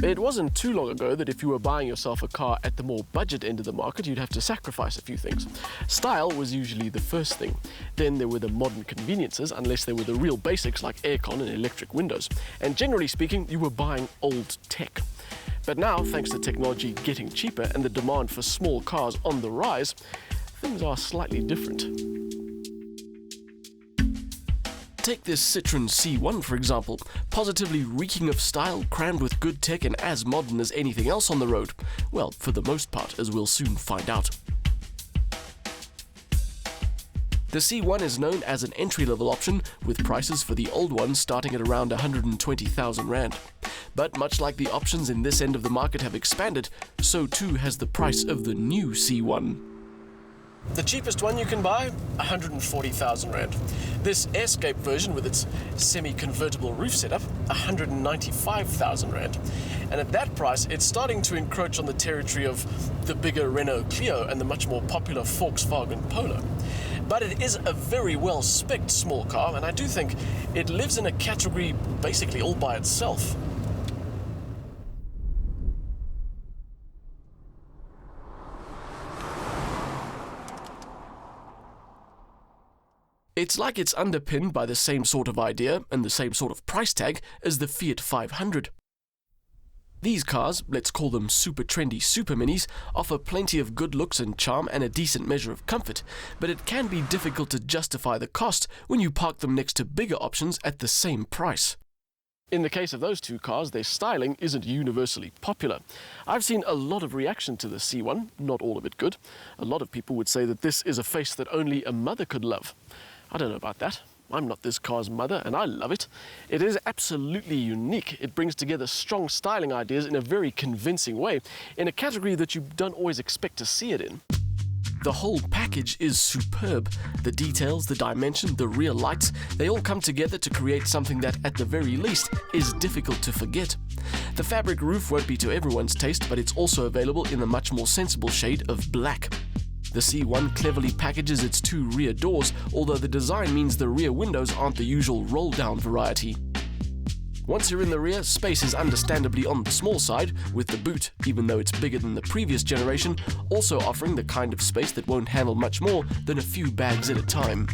It wasn't too long ago that if you were buying yourself a car at the more budget end of the market, you'd have to sacrifice a few things. Style was usually the first thing. Then there were the modern conveniences, unless they were the real basics like aircon and electric windows. And generally speaking, you were buying old tech. But now, thanks to technology getting cheaper and the demand for small cars on the rise, things are slightly different. Take this Citroen C1 for example, positively reeking of style, crammed with good tech and as modern as anything else on the road. Well, for the most part, as we'll soon find out. The C1 is known as an entry-level option, with prices for the old ones starting at around 120,000 Rand. But much like the options in this end of the market have expanded, so too has the price of the new C1. The cheapest one you can buy, 140,000 Rand. This Airscape version with its semi-convertible roof setup, 195,000 Rand. And at that price, it's starting to encroach on the territory of the bigger Renault Clio and the much more popular Volkswagen Polo. But it is a very well-spec'd small car, and I do think it lives in a category basically all by itself. It's like it's underpinned by the same sort of idea and the same sort of price tag as the Fiat 500. These cars, let's call them super trendy super minis, offer plenty of good looks and charm and a decent measure of comfort, but it can be difficult to justify the cost when you park them next to bigger options at the same price. In the case of those two cars, their styling isn't universally popular. I've seen a lot of reaction to the C1, not all of it good. A lot of people would say that this is a face that only a mother could love. I don't know about that. I'm not this car's mother, and I love it. It is absolutely unique. It brings together strong styling ideas in a very convincing way, in a category that you don't always expect to see it in. The whole package is superb. The details, the dimension, the rear lights, they all come together to create something that, at the very least, is difficult to forget. The fabric roof won't be to everyone's taste, but it's also available in the much more sensible shade of black. The C1 cleverly packages its two rear doors, although the design means the rear windows aren't the usual roll-down variety. Once you're in the rear, space is understandably on the small side, with the boot, even though it's bigger than the previous generation, also offering the kind of space that won't handle much more than a few bags at a time.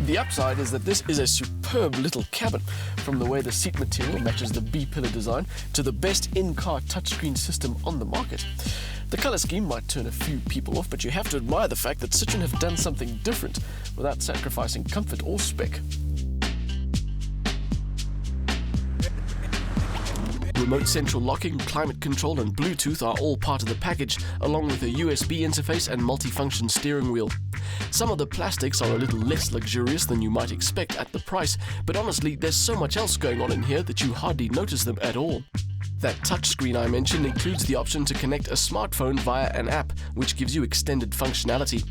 The upside is that this is a superb little cabin, from the way the seat material matches the B-pillar design to the best in-car touchscreen system on the market. The colour scheme might turn a few people off, but you have to admire the fact that Citroen have done something different without sacrificing comfort or spec. Remote central locking, climate control and Bluetooth are all part of the package, along with a USB interface and multifunction steering wheel. Some of the plastics are a little less luxurious than you might expect at the price, but honestly, there's so much else going on in here that you hardly notice them at all. That touchscreen I mentioned includes the option to connect a smartphone via an app, which gives you extended functionality.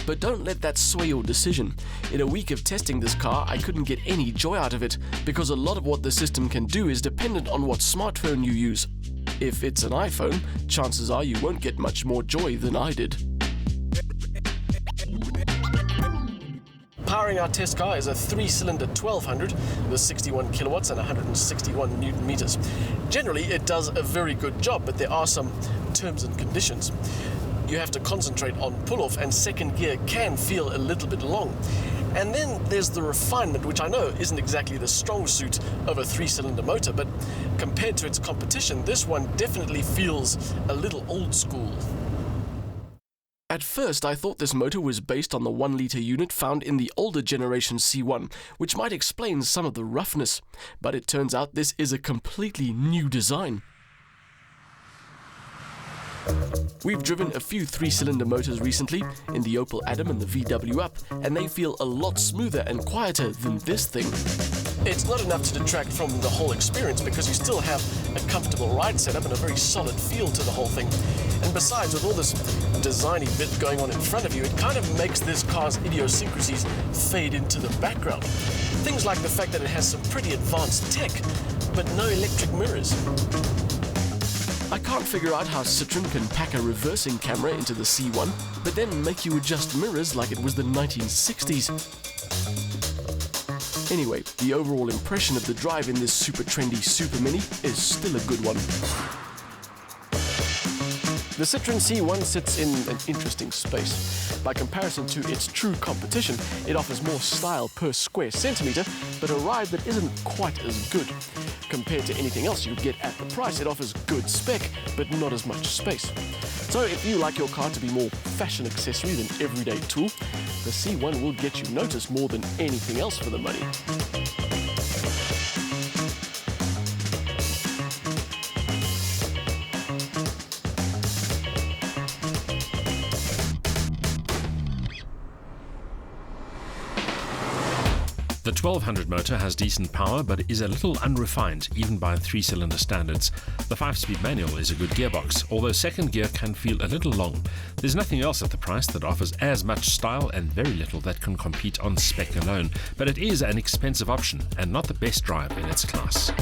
But don't let that sway your decision. In a week of testing this car, I couldn't get any joy out of it, because a lot of what the system can do is dependent on what smartphone you use. If it's an iPhone, chances are you won't get much more joy than I did. Powering our test car is a 3-cylinder 1200 with 61 kilowatts and 161 newton meters. Generally, it does a very good job, but there are some terms and conditions. You have to concentrate on pull-off, and second gear can feel a little bit long. And then there's the refinement, which I know isn't exactly the strong suit of a 3-cylinder motor, but compared to its competition, this one definitely feels a little old school. At first, I thought this motor was based on the 1-litre unit found in the older generation C1, which might explain some of the roughness, but it turns out this is a completely new design. We've driven a few 3-cylinder motors recently, in the Opel Adam and the VW Up, and they feel a lot smoother and quieter than this thing. It's not enough to detract from the whole experience, because you still have a comfortable ride setup and a very solid feel to the whole thing. And besides, with all this designy bit going on in front of you, it kind of makes this car's idiosyncrasies fade into the background. Things like the fact that it has some pretty advanced tech, but no electric mirrors. I can't figure out how Citroen can pack a reversing camera into the C1, but then make you adjust mirrors like it was the 1960s. Anyway, the overall impression of the drive in this super trendy Super Mini is still a good one. The Citroen C1 sits in an interesting space. By comparison to its true competition, it offers more style per square centimetre, but a ride that isn't quite as good. Compared to anything else you get at the price, it offers good spec, but not as much space. So if you like your car to be more fashion accessory than everyday tool, the C1 will get you noticed more than anything else for the money. The 1200 motor has decent power but is a little unrefined even by 3-cylinder standards. The 5-speed manual is a good gearbox, although second gear can feel a little long. There's nothing else at the price that offers as much style and very little that can compete on spec alone, but it is an expensive option and not the best drive in its class.